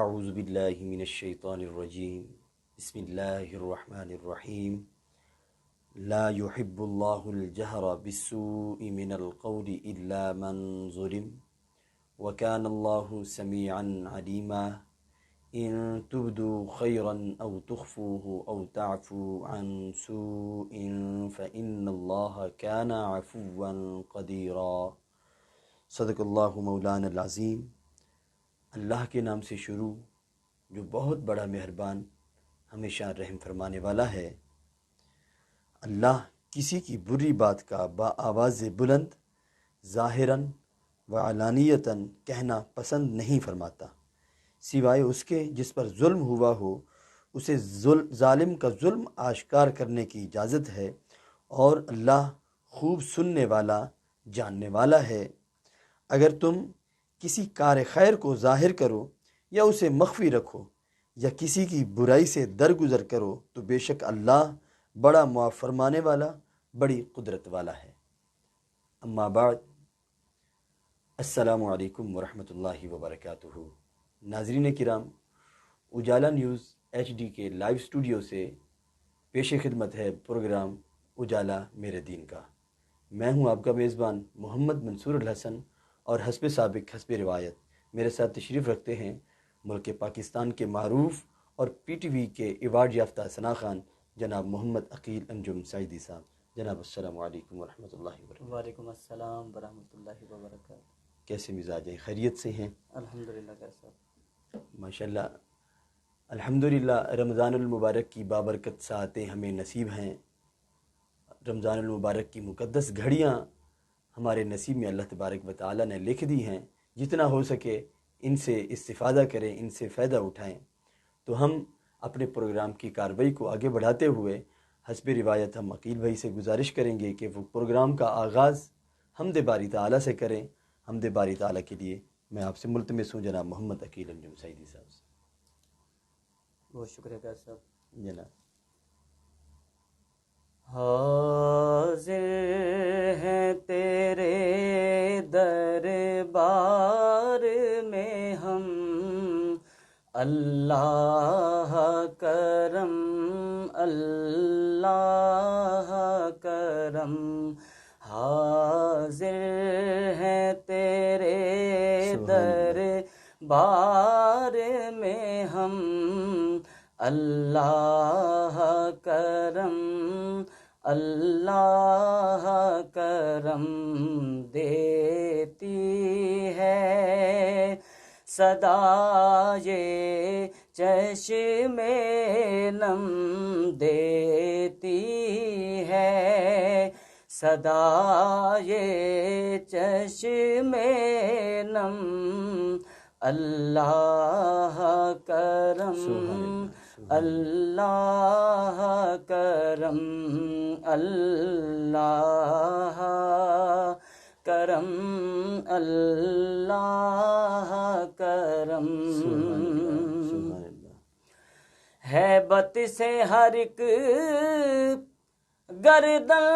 اعوذ باللہ من الشیطان الرجیم بسم اللہ الرحمن الرحیم لا يحب اللہ الجہر بالسوء من القول الا من ظلم وكان اللہ سمیعا علیما ان تبدوا خیرا او تخفوه او تعفوا عن سوء فإن اللہ كان عفوا قدیرا۔ صدق اللہ مولانا العظیم۔ اللہ کے نام سے شروع جو بہت بڑا مہربان ہمیشہ رحم فرمانے والا ہے۔ اللہ کسی کی بری بات کا بآواز بلند ظاہراً و علانیتاً کہنا پسند نہیں فرماتا، سوائے اس کے جس پر ظلم ہوا ہو اسے ظالم کا ظلم آشکار کرنے کی اجازت ہے، اور اللہ خوب سننے والا جاننے والا ہے۔ اگر تم کسی کار خیر کو ظاہر کرو یا اسے مخفی رکھو یا کسی کی برائی سے درگزر کرو تو بے شک اللہ بڑا معاف فرمانے والا بڑی قدرت والا ہے۔ اما بعد، السلام علیکم ورحمۃ اللہ وبرکاتہ۔ ناظرین کرام، اجالا نیوز HD کے لائیو اسٹوڈیو سے پیش خدمت ہے پروگرام اجالا میرے دین کا۔ میں ہوں آپ کا میزبان محمد منصور الحسن، اور حسب سابق حسب روایت میرے ساتھ تشریف رکھتے ہیں ملک پاکستان کے معروف اور PTV کے ایوارڈ یافتہ ثناء خوان جناب محمد عقیل انجم سعیدی صاحب۔ جناب السلام علیکم ورحمۃ اللہ وبرکاتہ۔ وعلیکم السلام ورحمۃ اللہ وبرکاتہ۔ کیسے مزاج ہیں؟ خیریت سے ہیں؟ الحمدللہ کیسا؟ ماشاءاللہ الحمدللہ۔ رمضان المبارک کی بابرکت ساعتیں ہمیں نصیب ہیں۔ رمضان المبارک کی مقدس گھڑیاں ہمارے نصیب میں اللہ تبارک و تعالیٰ نے لکھ دی ہیں۔ جتنا ہو سکے ان سے استفادہ کریں، ان سے فائدہ اٹھائیں۔ تو ہم اپنے پروگرام کی کارروائی کو آگے بڑھاتے ہوئے حسب روایت ہم عقیل بھائی سے گزارش کریں گے کہ وہ پروگرام کا آغاز حمد باری تعالیٰ سے کریں۔ حمد باری تعالیٰ کے لیے میں آپ سے ملتمس ہوں جناب محمد عقیل انجم سعیدی صاحب سے۔ بہت شکریہ کیسا صاحب۔ جناب حاضر ہیں تیرے دربار میں ہم، اللہ کرم اللہ کرم۔ حاضر ہیں تیرے دربار میں ہم، اللہ کرم اللہ کرم۔ دیتی ہے صدا یہ چشم نم، دیتی ہے صدا یہ چشم نم، اللہ کرم اللہ کرم اللہ کرم اللہ کرم۔ ہیبت سے ہر ایک گردن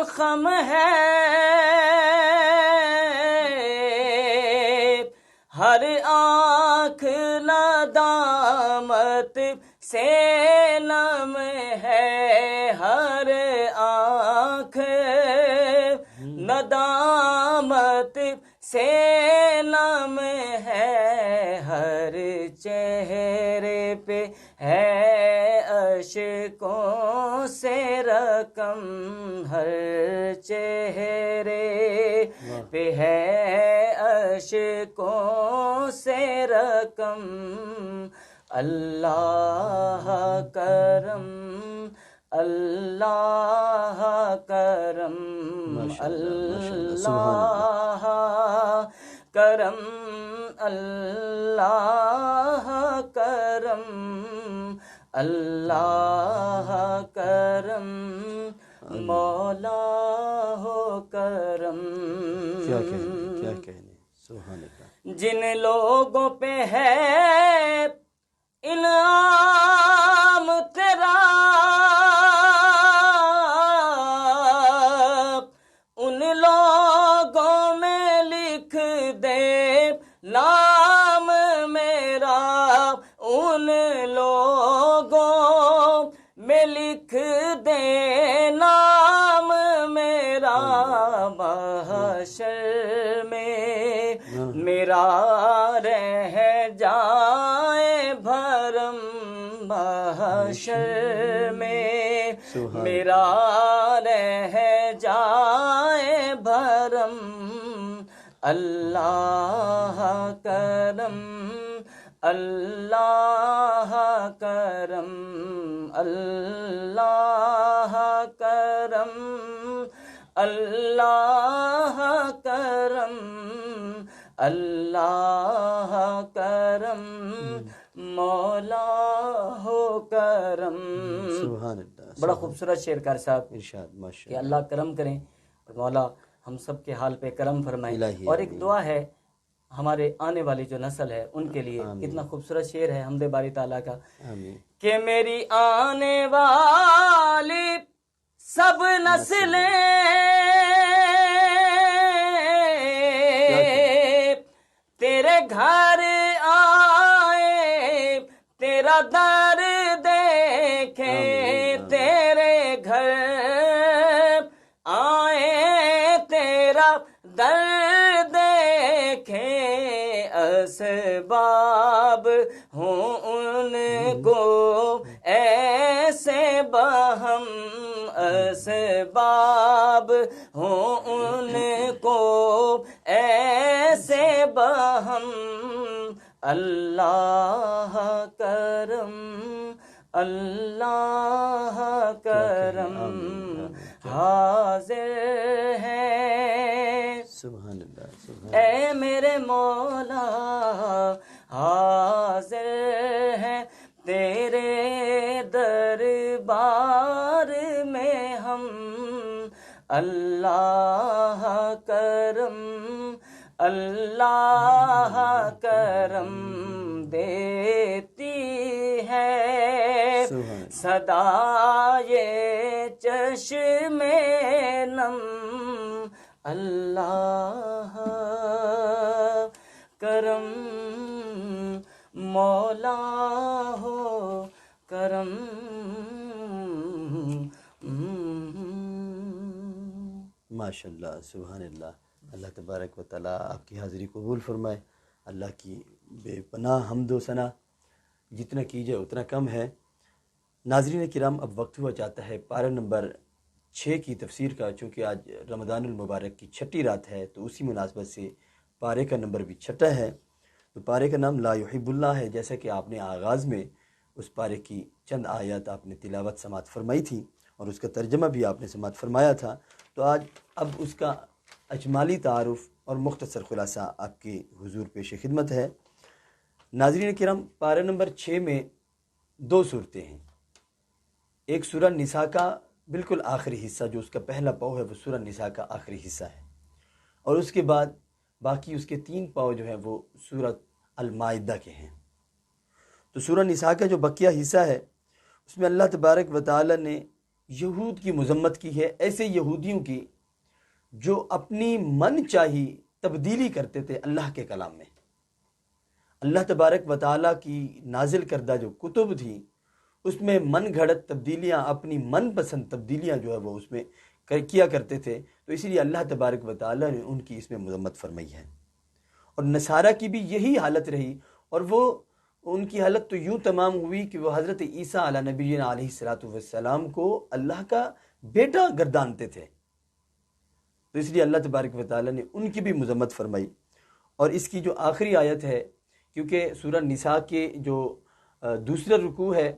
خم ہے، ہر آنکھ ندامت سے نم ہے، ہر آنکھ ندامت سے نم ہے، ہر چہرے پہ ہے اشکوں سے رقم، ہر چہرے پہ ہے اشکوں سے رقم، اللہ کرم اللہ کرم اللہ کرم اللہ کرم اللہ کرم مولا ہو کرم۔ کیا کہنے سبحان اللہ۔ جن لوگوں پہ ہے انعام تیرا، ان لوگوں میں لکھ دے نام میرا، جائے بھرم محشر میں، سبحان میرا رہ جائے بھرم، اللہ کرم اللہ کرم اللہ کرم اللہ کرم اللہ کرم، مولا ہو کرم۔ سبحان اللہ، بڑا خوبصورت شعر کار صاحب ارشاد، کہ ماشاء اللہ کرم کریں اور مولا ہم سب کے حال پہ کرم فرمائیں۔ الہی اور ایک آمین۔ دعا ہے ہمارے آنے والی جو نسل ہے ان کے لیے، آمین۔ کتنا خوبصورت شعر ہے حمد باری تعالیٰ کا آمین۔ کہ میری آنے والی سب نسلیں تیرے گھر آئے، تیرا در دیکھے، تیرے گھر آئے، تیرا در دیکھے، اسباب ہوں ان کو ایسے بہم، اسباب ہوں ان کو ایسے بہم، اللہ کرم اللہ کرم حاضر ہے، سبحان اللہ، سبحان اے میرے مولا حاضر ہے تیرے دربار میں ہم، اللہ کرم اللہ کرم دیتی ہے سبحان صدائے چشم نم، اللہ کرم مولا ہو کرم۔ ماشاء اللہ، سبحان اللہ۔ اللہ تبارک و تعالیٰ آپ کی حاضری قبول فرمائے۔ اللہ کی بے پناہ حمد و ثنا، جتنا کیجئے اتنا کم ہے۔ ناظرین کرام، اب وقت ہوا چاہتا ہے پارہ نمبر 6 کی تفسیر کا۔ چونکہ آج رمضان المبارک کی چھٹی رات ہے تو اسی مناسبت سے پارے کا نمبر بھی چھٹا ہے۔ تو پارے کا نام لا یحب اللہ ہے، جیسا کہ آپ نے آغاز میں اس پارے کی چند آیات آپ نے تلاوت سماعت فرمائی تھی اور اس کا ترجمہ بھی آپ نے سماعت فرمایا تھا۔ تو آج اب اس کا اجمالی تعارف اور مختصر خلاصہ آپ کے حضور پیش خدمت ہے۔ ناظرین کرام، پارہ نمبر 6 میں 2 صورتیں ہیں۔ ایک سورہ نساء کا بالکل آخری حصہ، جو اس کا پہلا پاؤ ہے وہ سورہ نساء کا آخری حصہ ہے، اور اس کے بعد باقی اس کے 3 پاؤ جو ہیں وہ سورہ المائدہ کے ہیں۔ تو سورہ نساء کا جو بقیہ حصہ ہے اس میں اللہ تبارک و تعالی نے یہود کی مذمت کی ہے، ایسے یہودیوں کی جو اپنی من چاہی تبدیلی کرتے تھے اللہ کے کلام میں۔ اللہ تبارک و تعالیٰ کی نازل کردہ جو کتب تھیں اس میں من گھڑت تبدیلیاں، اپنی من پسند تبدیلیاں جو ہے وہ اس میں کیا کرتے تھے، تو اسی لیے اللہ تبارک و تعالیٰ نے ان کی اس میں مذمت فرمائی ہے۔ اور نصارہ کی بھی یہی حالت رہی، اور وہ ان کی حالت تو یوں تمام ہوئی کہ وہ حضرت عیسیٰ علیہ نبینا علیہ الصلوۃ والسلام کو اللہ کا بیٹا گردانتے تھے، تو اس لیے اللہ تبارک و تعالیٰ نے ان کی بھی مذمت فرمائی۔ اور اس کی جو آخری آیت ہے، کیونکہ سورہ نساء کے جو دوسرا رکوع ہے،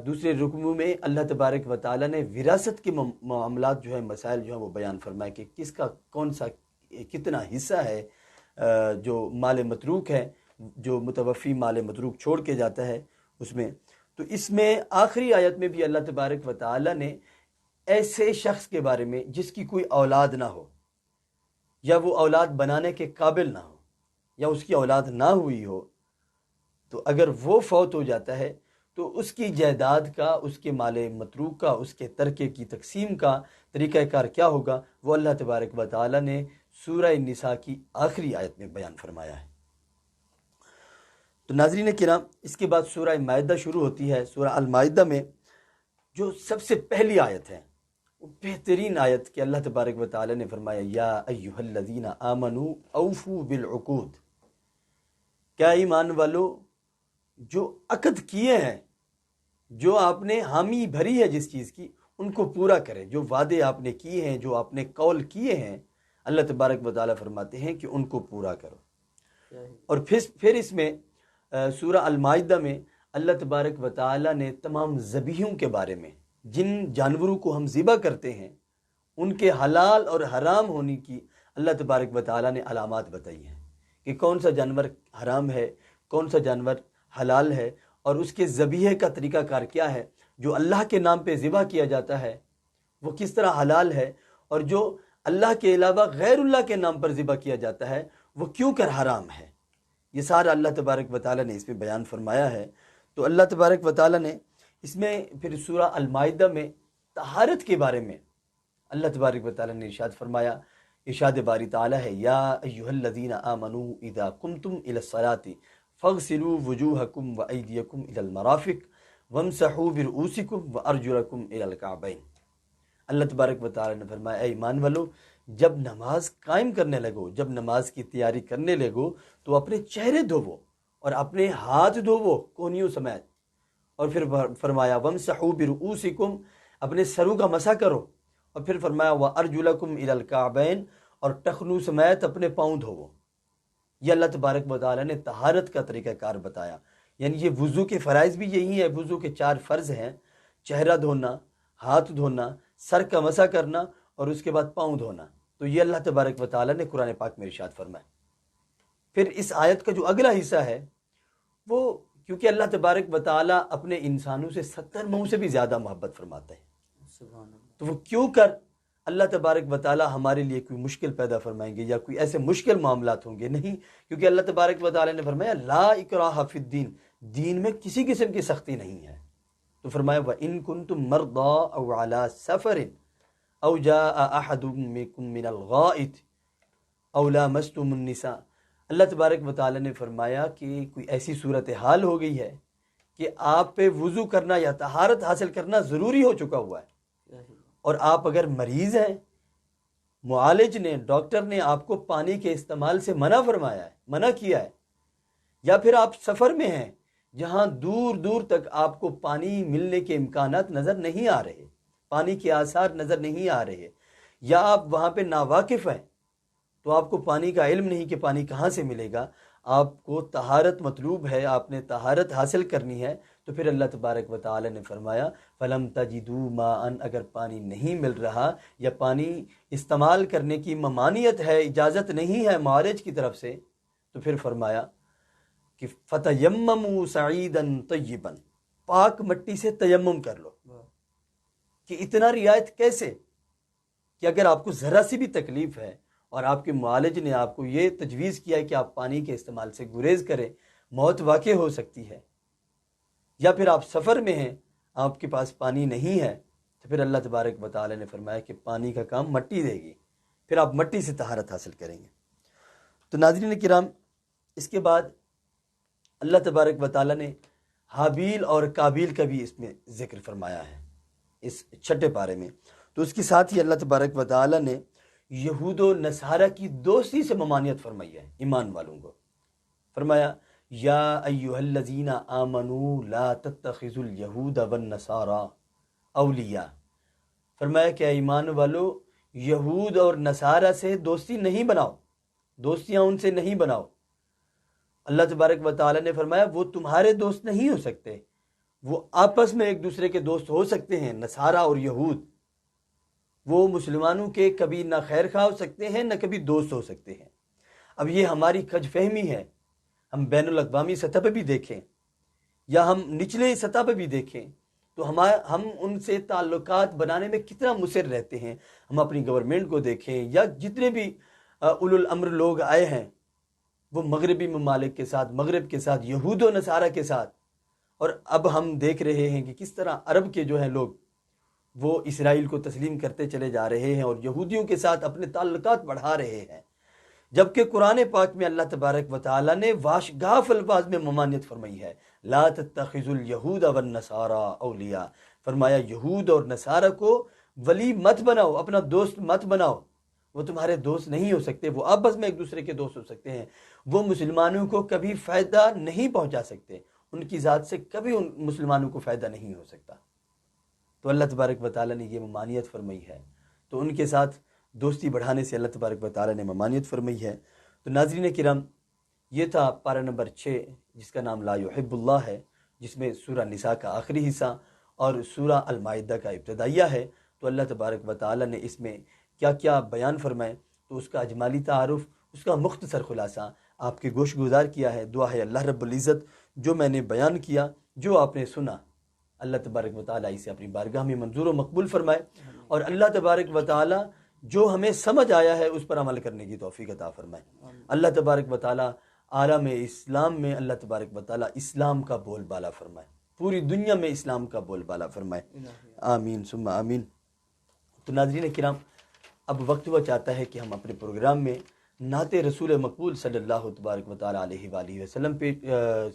دوسرے رکوع میں اللہ تبارک و تعالیٰ نے وراثت کے معاملات جو ہے، مسائل جو ہیں وہ بیان فرمائے کہ کس کا کون سا کتنا حصہ ہے جو مال متروک ہے، جو متوفی مال متروک چھوڑ کے جاتا ہے اس میں۔ تو اس میں آخری آیت میں بھی اللہ تبارک و تعالیٰ نے ایسے شخص کے بارے میں جس کی کوئی اولاد نہ ہو، یا وہ اولاد بنانے کے قابل نہ ہو، یا اس کی اولاد نہ ہوئی ہو، تو اگر وہ فوت ہو جاتا ہے تو اس کی جائیداد کا، اس کے مال متروک کا، اس کے ترکے کی تقسیم کا طریقہ کار کیا ہوگا، وہ اللہ تبارک و تعالیٰ نے سورہ نساء کی آخری آیت میں بیان فرمایا ہے۔ تو ناظرین کرام، اس کے بعد سورہ مائدہ شروع ہوتی ہے۔ سورہ المائدہ میں جو سب سے پہلی آیت ہے وہ بہترین آیت کہ اللہ تبارک و تعالیٰ نے فرمایا یا ایھا الذین آمنوا اوفوا بالعقود، کیا ایمان والو جو عقد کیے ہیں، جو آپ نے حامی بھری ہے جس چیز کی، ان کو پورا کرے. جو وعدے آپ نے کیے ہیں، جو آپ نے قول کیے ہیں، اللہ تبارک و تعالیٰ فرماتے ہیں کہ ان کو پورا کرو. اور پھر اس میں سورہ المائدہ میں اللہ تبارک و تعالیٰ نے تمام ذبیحوں کے بارے میں، جن جانوروں کو ہم ذبح کرتے ہیں ان کے حلال اور حرام ہونے کی اللہ تبارک و تعالیٰ نے علامات بتائی ہیں کہ کون سا جانور حرام ہے، کون سا جانور حلال ہے، اور اس کے ذبیحے کا طریقہ کار کیا ہے. جو اللہ کے نام پہ ذبح کیا جاتا ہے وہ کس طرح حلال ہے، اور جو اللہ کے علاوہ غیر اللہ کے نام پر ذبح کیا جاتا ہے وہ کیوں کر حرام ہے. یہ سارا اللہ تبارک و تعالیٰ نے اس میں بیان فرمایا ہے. تو اللہ تبارک و تعالیٰ نے اس میں پھر سورہ المائدہ میں طہارت کے بارے میں اللہ تبارک و تعالیٰ نے ارشاد فرمایا. ارشاد باری تعالیٰ ہے، یا ایھا الذین آمنوا اذا قمتم الی الصلاۃ فاغسلوا وجوہکم وایدیکم الی المرافق وامسحوا برؤوسکم وارجلکم الی الکعبین. اللہ تبارک و تعالیٰ نے فرمایا، اے ایمان والو، جب نماز قائم کرنے لگو، جب نماز کی تیاری کرنے لگو تو اپنے چہرے دھوو اور اپنے ہاتھ دھوو کونیوں سمیت. اور پھر فرمایا وامسحوا برؤوسکم، اپنے سروں کا مسح کرو. اور پھر فرمایا وارجلکم الی الکعبین، اور ٹخنوں سمیت اپنے پاؤں دھوو. یہ اللہ تبارک و تعالیٰ نے طہارت کا طریقہ کار بتایا. یعنی یہ وضو کے فرائض بھی یہی ہے. وضو کے 4 فرض ہیں: چہرہ دھونا، ہاتھ دھونا، سر کا مسح کرنا، اور اس کے بعد پاؤں دھونا. تو یہ اللہ تبارک و تعالیٰ نے قرآن پاک میں ارشاد فرمایا. پھر اس آیت کا جو اگلا حصہ ہے وہ، کیونکہ اللہ تبارک و تعالیٰ اپنے انسانوں سے 70 ماؤں سے بھی زیادہ محبت فرماتا ہے، تو وہ کیوں کر اللہ تبارک و تعالیٰ ہمارے لیے کوئی مشکل پیدا فرمائیں گے یا کوئی ایسے مشکل معاملات ہوں گے؟ نہیں، کیونکہ اللہ تبارک و تعالیٰ نے فرمایا لا اکراہ فی الدین، دین میں کسی قسم کی سختی نہیں ہے. تو فرمایا وَإِن كُنتُم مَرْضَىٰ أَوْ عَلَىٰ سَفَرٍ أَوْ جَاءَ أَحَدٌ مِّنكُم مِّنَ الْغَائِطِ أَوْ لَامَسْتُمُ النِّسَاءَ. اللہ تبارک و تعالیٰ نے فرمایا کہ کوئی ایسی صورتحال ہو گئی ہے کہ آپ پہ وضو کرنا یا طہارت حاصل کرنا ضروری ہو چکا ہوا ہے، اور آپ اگر مریض ہیں، معالج نے، ڈاکٹر نے آپ کو پانی کے استعمال سے منع فرمایا ہے، منع کیا ہے، یا پھر آپ سفر میں ہیں جہاں دور دور تک آپ کو پانی ملنے کے امکانات نظر نہیں آ رہے، پانی کے آثار نظر نہیں آ رہے، یا آپ وہاں پہ ناواقف ہیں تو آپ کو پانی کا علم نہیں کہ پانی کہاں سے ملے گا، آپ کو طہارت مطلوب ہے، آپ نے طہارت حاصل کرنی ہے. تو پھر اللہ تبارک و تعالی نے فرمایا فَلَمْ تَجِدُوا مَاءً، اگر پانی نہیں مل رہا یا پانی استعمال کرنے کی ممانعت ہے، اجازت نہیں ہے معالج کی طرف سے، تو پھر فرمایا کہ فَتَيَمَّمُوا صَعِيدًا طَيِّبًا، پاک مٹی سے تیمم کر لو. کہ اتنا رعایت کیسے کہ اگر آپ کو ذرا سی بھی تکلیف ہے اور آپ کے معالج نے آپ کو یہ تجویز کیا ہے کہ آپ پانی کے استعمال سے گریز کریں، موت واقع ہو سکتی ہے، یا پھر آپ سفر میں ہیں، آپ کے پاس پانی نہیں ہے، تو پھر اللہ تبارک و تعالی نے فرمایا کہ پانی کا کام مٹی دے گی، پھر آپ مٹی سے طہارت حاصل کریں گے. تو ناظرین کرام، اس کے بعد اللہ تبارک و تعالی نے حابیل اور قابیل کا بھی اس میں ذکر فرمایا ہے اس 6 پارے میں. تو اس کے ساتھ ہی اللہ تبارک و تعالی نے یہود و نصارہ کی دوستی سے ممانعت فرمائی ہے ایمان والوں کو. فرمایا یا ایھا الذین آمنوا لا تتخذوا الیہود والنصارى اولیاء. فرمایا کہ ایمان والو، یہود اور نصارہ سے دوستی نہیں بناؤ، دوستیاں ان سے نہیں بناؤ. اللہ تبارک و تعالی نے فرمایا وہ تمہارے دوست نہیں ہو سکتے، وہ آپس میں ایک دوسرے کے دوست ہو سکتے ہیں. نصارہ اور یہود وہ مسلمانوں کے کبھی نہ خیر خواہ ہو سکتے ہیں نہ کبھی دوست ہو سکتے ہیں. اب یہ ہماری کج فہمی ہے. ہم بین الاقوامی سطح پہ بھی دیکھیں یا ہم نچلے سطح پہ بھی دیکھیں تو ہم ان سے تعلقات بنانے میں کتنا مصر رہتے ہیں. ہم اپنی گورنمنٹ کو دیکھیں یا جتنے بھی اولو الامر لوگ آئے ہیں وہ مغربی ممالک کے ساتھ، مغرب کے ساتھ، یہود و نصارہ کے ساتھ. اور اب ہم دیکھ رہے ہیں کہ کس طرح عرب کے جو ہیں لوگ وہ اسرائیل کو تسلیم کرتے چلے جا رہے ہیں اور یہودیوں کے ساتھ اپنے تعلقات بڑھا رہے ہیں، جبکہ قرآن پاک میں اللہ تبارک و تعالی نے واشگاف الفاظ میں ممانعت فرمائی ہے. لا تتخذوا الیہود والنصارى اولیاء. فرمایا یہود اور نصارہ کو ولی مت بناؤ، اپنا دوست مت بناؤ. وہ تمہارے دوست نہیں ہو سکتے، وہ آپس میں ایک دوسرے کے دوست ہو سکتے ہیں، وہ مسلمانوں کو کبھی فائدہ نہیں پہنچا سکتے، ان کی ذات سے کبھی ان مسلمانوں کو فائدہ نہیں ہو سکتا۔ تو اللہ تبارک و تعالیٰ نے یہ ممانعت فرمائی ہے، تو ان کے ساتھ دوستی بڑھانے سے اللہ تبارک و تعالیٰ نے ممانعت فرمائی ہے۔ تو ناظرین کرام، یہ تھا پارہ نمبر 6 جس کا نام لا یحب اللہ ہے، جس میں سورہ نساء کا آخری حصہ اور سورہ المائدہ کا ابتدائیہ ہے۔ تو اللہ تبارک و تعالیٰ نے اس میں کیا کیا بیان فرمائے، تو اس کا اجمالی تعارف، اس کا مختصر خلاصہ آپ کے گوش گزار کیا ہے۔ دعا ہے اللہ رب العزت جو میں نے بیان کیا، جو آپ نے سنا، اللہ تبارک و تعالیٰ اسے اپنی بارگاہ میں منظور و مقبول فرمائے، اور اللہ تبارک و تعالیٰ جو ہمیں سمجھ آیا ہے اس پر عمل کرنے کی توفیق عطا فرمائے۔ اللہ تبارک و تعالیٰ عالم اسلام میں اللہ تبارک و تعالیٰ اسلام کا بول بالا فرمائے، پوری دنیا میں اسلام کا بول بالا فرمائے، آمین ثم آمین۔ تو ناظرین کرام، اب وقت ہوا چاہتا ہے کہ ہم اپنے پروگرام میں نعت رسول مقبول صلی اللہ تبارک و تعالیٰ علیہ وآلہ وسلم پہ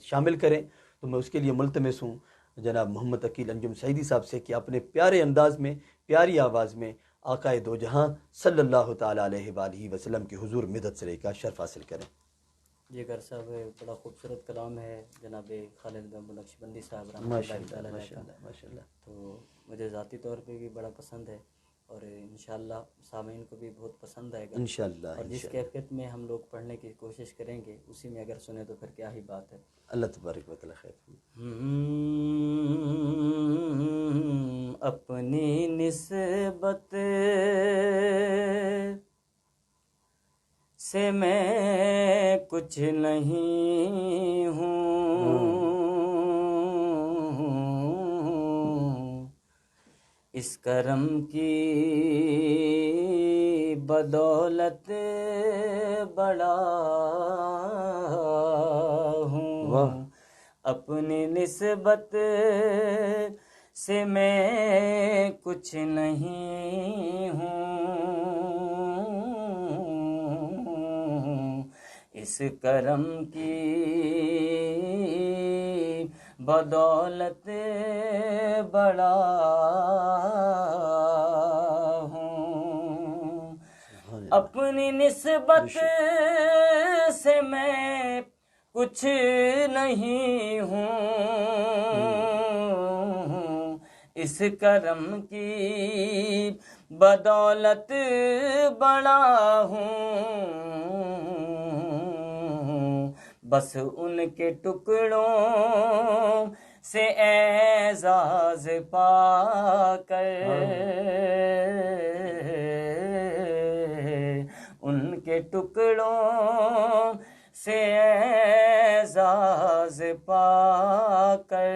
شامل کریں۔ تو میں اس کے لیے ملتمس ہوں جناب محمد عقیل انجم سعیدی صاحب سے کہ اپنے پیارے انداز میں، پیاری آواز میں آقا دو جہاں صلی اللہ تعالیٰ علیہ وآلہ وسلم کے حضور مدد سے کا شرف حاصل کریں۔ جی گر صاحب، بڑا خوبصورت کلام ہے جناب خالد بن نقشبندی صاحب رحمۃ ماشاء اللہ تعالیٰ اللہ علیہ کا۔ ماشاء اللہ ماشاء اللہ۔ تو مجھے ذاتی طور پہ بھی بڑا پسند ہے، اور انشاءاللہ سامعین کو بھی بہت پسند آئے گا، انشاءاللہ اور جس انشاءاللہ کیفیت میں ہم لوگ پڑھنے کی کوشش کریں گے اسی میں اگر سنیں تو پھر کیا ہی بات ہے۔ اللہ تبارک و تعالیٰ خیر فرمائے۔ اپنی نسبت سے میں کچھ نہیں ہوں، اس کرم کی بدولت بڑا ہوں، اپنی نسبت سے میں کچھ نہیں ہوں، اس کرم کی بدولت بڑا ہوں، اپنی نسبت سے میں کچھ نہیں ہوں، اس کرم کی بدولت بڑا ہوں، بس ان کے ٹکڑوں سے اعزاز پا کر، ان کے ٹکڑوں سے اعزاز پا کر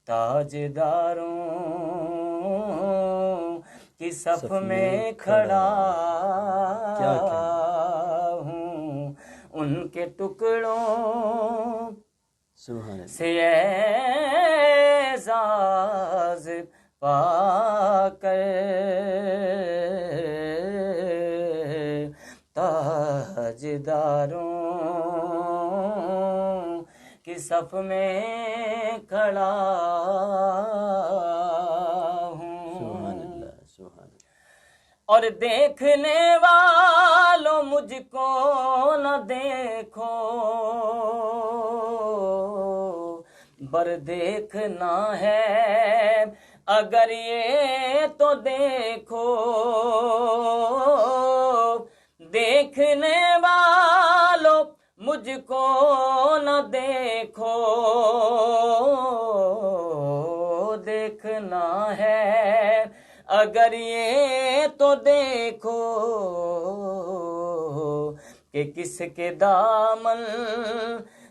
تاجداروں کی صف میں کھڑا ہوں، ان کے ٹکڑوں سے اعزاز پا کر تاجداروں کی صف میں کھڑا ہوں، اور دیکھنے والوں مجھ کو نہ دیکھو، بر دیکھنا ہے اگر یہ تو دیکھو، دیکھنے والوں مجھ کو نہ دیکھو، دیکھنا ہے اگر یہ تو دیکھو کہ کس کے دامن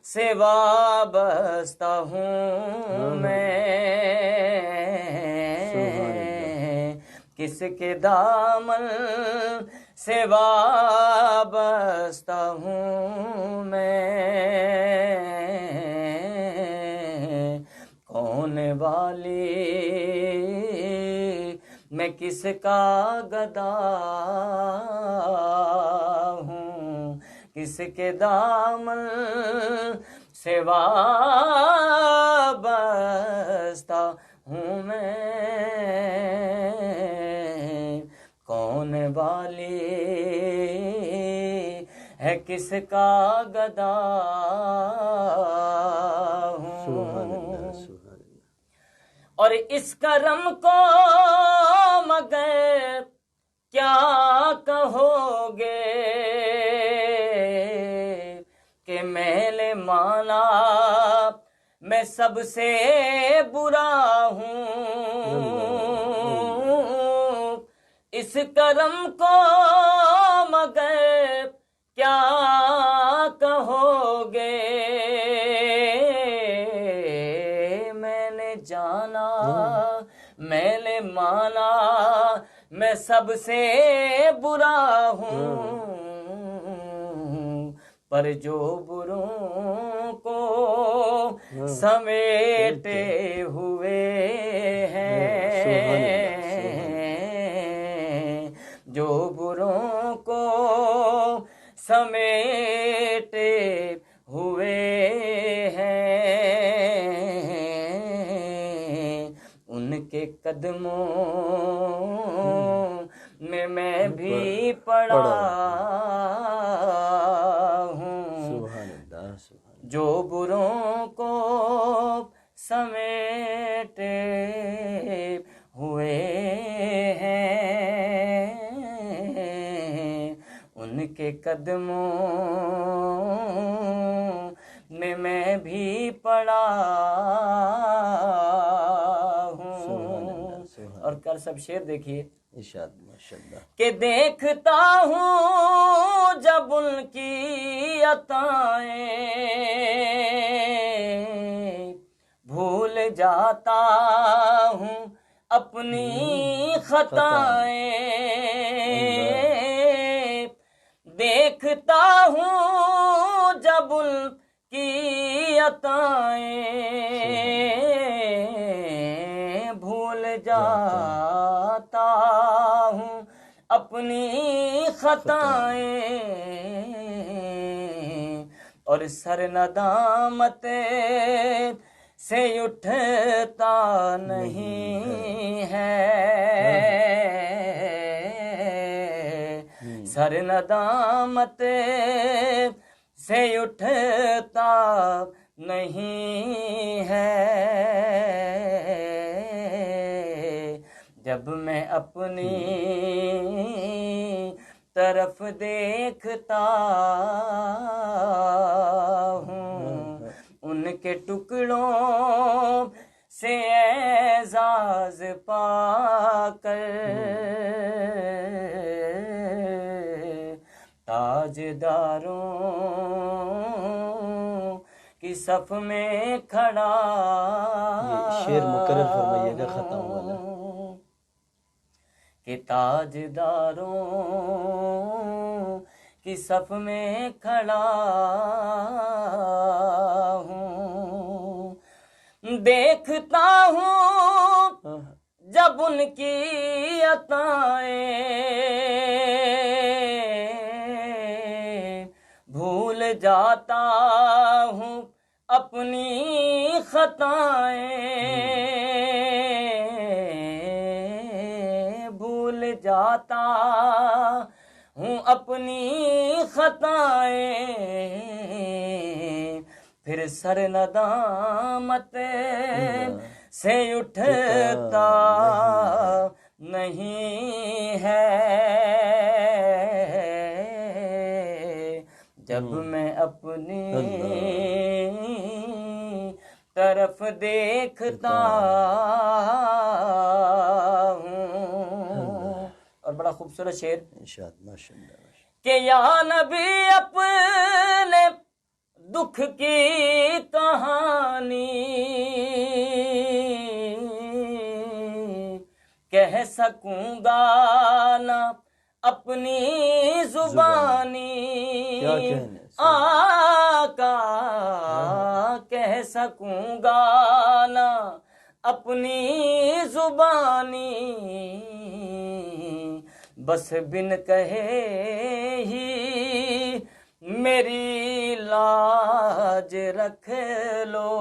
سے وابستہ ہوں میں، کس کے دامن سے وابستہ ہوں میں، کون والی میں کس کا گدا ہوں، کس کے دامن سے وابستہ ہوں میں۔ والی ہے کس کا گدا سبحان ہوں، اللہ سبحان اللہ. اور اس کرم کو مگر کیا کہو گے کہ میل مانا میں سب سے برا ہوں. اس کرم کو مگر کیا کہو گے، میں نے جانا میں نے مانا میں سب سے برا ہوں، پر جو بروں کو سمیٹے ہوئے ہیں، جو بروں کو سمیٹے ہوئے ہیں، ان کے قدموں میں بھی پڑا ہوں. سبحان اللہ سبحان جو بروں کو سمیٹے ہوئے ہیں، ان کے قدموں میں بھی پڑا ہوں. اور کل سب شعر دیکھیے، ارشاد ماشاءاللہ. کہ دیکھتا ہوں جب ان کی عطائیں بھول جاتا ہوں اپنی خطائیں، دیکھتا ہوں جب ان کی عطائیں بھول جاتا ہوں اپنی خطائیں، اور سر ندامت سے اٹھتا نہیں ہے، سر ندامت سے اٹھتا نہیں ہے، جب میں اپنی طرف دیکھتا ہوں، ان کے ٹکڑوں سے اعزاز پا کر تاجداروں کی صف میں کھڑا، یہ شعر مکرر فرمائیے گا ختم والا. کہ تاجداروں کی صف میں کھڑا ہوں، دیکھتا ہوں جب ان کی عطائیں بھول جاتا ہوں اپنی خطائیں، بھول جاتا ہوں اپنی خطائیں، پھر سر ندامت سے اٹھتا نہیں ہے، جب میں اپنی طرف دیکھتا ہوں. اور بڑا خوبصورت شعر، ارشاد ماشاءاللہ. کہ یا نبی اپنے دکھ کی کہانی کہہ سکوں گا نہ اپنی زبانی، کیا کہنے آقا کہہ سکوں گا نہ اپنی زبانی، بس بن کہے ہی میری لاج رکھ لو،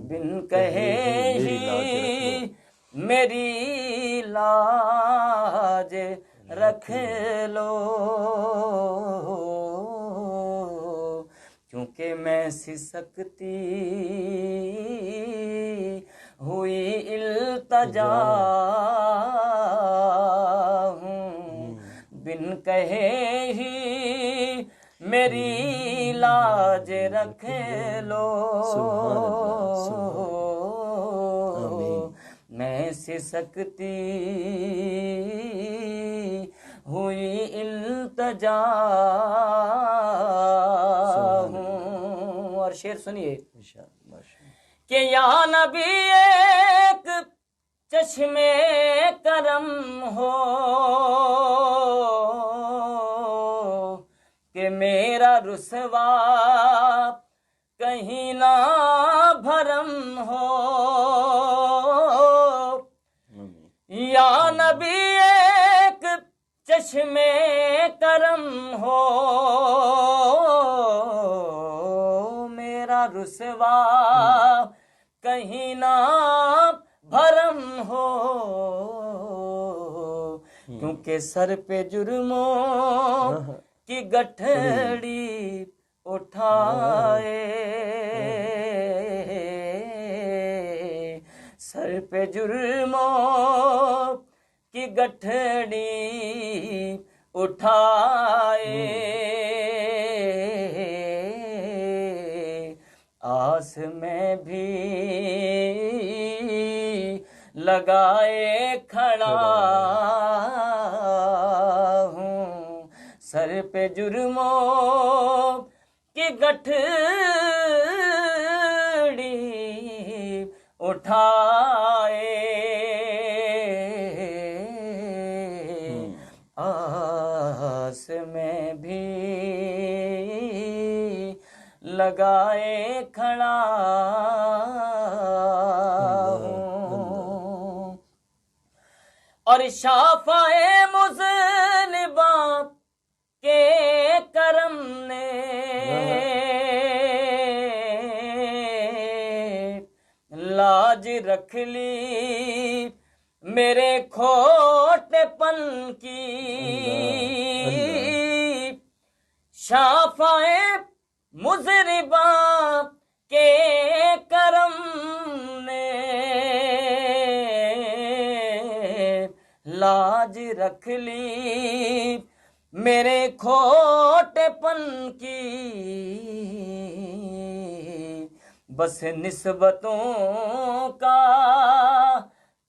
بن کہے ہی میری لاج رکھ لو، کیونکہ میں سسکتی ہوئی التجا ہوں، بن کہے ہی میری لاج رکھ لو، میں سسکتی ہوئی التجا ہوں۔ اور شعر سنیے کہ یا نبی ایک چشمے کرم ہو کہ میرا رسوا کہیں نہ بھرم ہو، یا نبی ایک چشمے کرم ہو میرا رسوا کہیں نہ بھرم ہو، کیونکہ سر پہ جرموں کی گٹھڑی اٹھائے، سر پہ جرموں کی گٹھڑی اٹھائے، آس میں بھی لگائے کھڑا ہوں، سر پہ جرموں کی گٹھڑی اٹھائے، آس میں بھی لگائے کھڑا ہوں، اور شافعِ مذنباں کے کرم نے لاج رکھ لی میرے کھوٹے پن کی، شافعِ مذنباں کے کرم نے لاج رکھ لی میرے کھوٹے پن کی، بس نسبتوں کا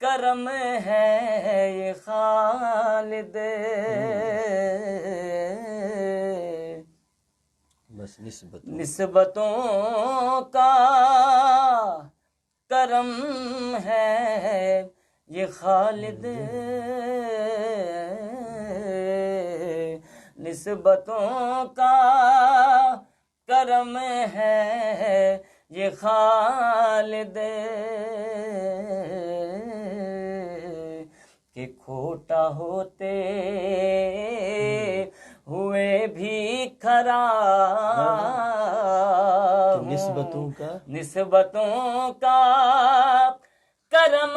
کرم ہے یہ خالد، بس نسبتوں کا کرم ہے یہ خالد، نسبتوں کا کرم ہے یہ خالد، کہ کھوٹا ہوتے ہوئے بھی کھرا نسبتوں کا کرم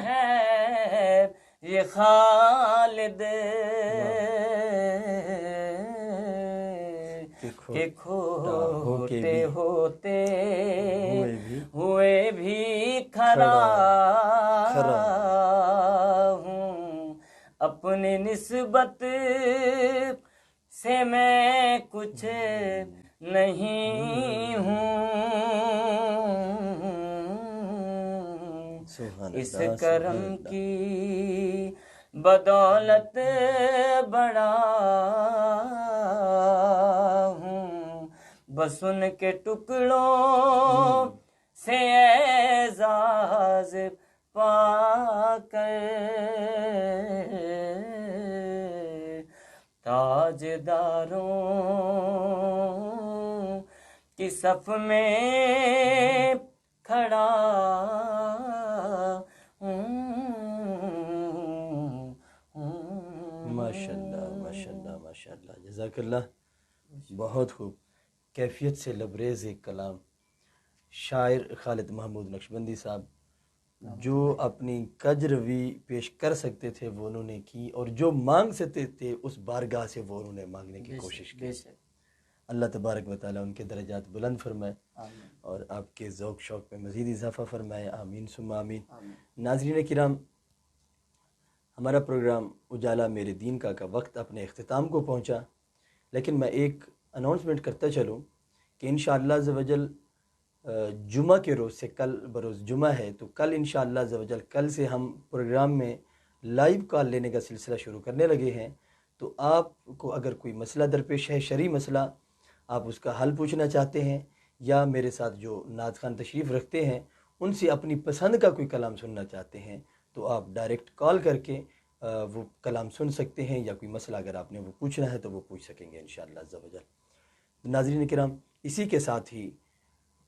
ہے یہ خالد، کہ کھوٹے ہوتے ہوئے بھی کھڑا ہوں، اپنی نسبت سے میں کچھ نہیں ہوں، اس کرم کی بدولت بڑا ہوں، بس ان کے ٹکڑوں سے اعزاز پا کر تاجداروں کی صف میں کھڑا ماشاءاللہ جزاک اللہ، بہت خوب، کیفیت سے لبریز ایک کلام، شاعر خالد محمود نقشبندی صاحب، جو اپنی کجروی پیش کر سکتے تھے وہ انہوں نے کی، اور جو مانگ سکتے تھے اس بارگاہ سے وہ انہوں نے مانگنے کی کوشش کی۔ اللہ تبارک و تعالیٰ ان کے درجات بلند فرمائے اور آپ کے ذوق شوق میں مزید اضافہ فرمائے، آمین ثم آمین۔ ناظرین کرام، ہمارا پروگرام اجالا میرے دین کا وقت اپنے اختتام کو پہنچا، لیکن میں ایک اناؤنسمنٹ کرتا چلوں کہ انشاءاللہ عز و جل جمعہ کے روز سے، کل بروز جمعہ ہے، تو کل انشاءاللہ عز و جل کل سے ہم پروگرام میں لائیو کال لینے کا سلسلہ شروع کرنے لگے ہیں۔ تو آپ کو اگر کوئی مسئلہ درپیش ہے، شرعی مسئلہ، آپ اس کا حل پوچھنا چاہتے ہیں، یا میرے ساتھ جو نعت خوان تشریف رکھتے ہیں ان سے اپنی پسند کا کوئی کلام سننا چاہتے ہیں، تو آپ ڈائریکٹ کال کر کے وہ کلام سن سکتے ہیں، یا کوئی مسئلہ اگر آپ نے وہ پوچھنا ہے تو وہ پوچھ سکیں گے انشاءاللہ عز و جل۔ ناظرین کرام، اسی کے ساتھ ہی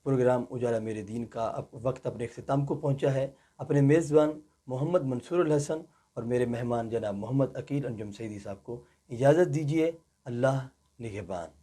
پروگرام اجالا میرے دین کا وقت اپنے اختتام کو پہنچا ہے۔ اپنے میزبان محمد منصور الحسن اور میرے مہمان جناب محمد عقیل انجم سعیدی صاحب کو اجازت دیجیے۔ اللہ نگہبان۔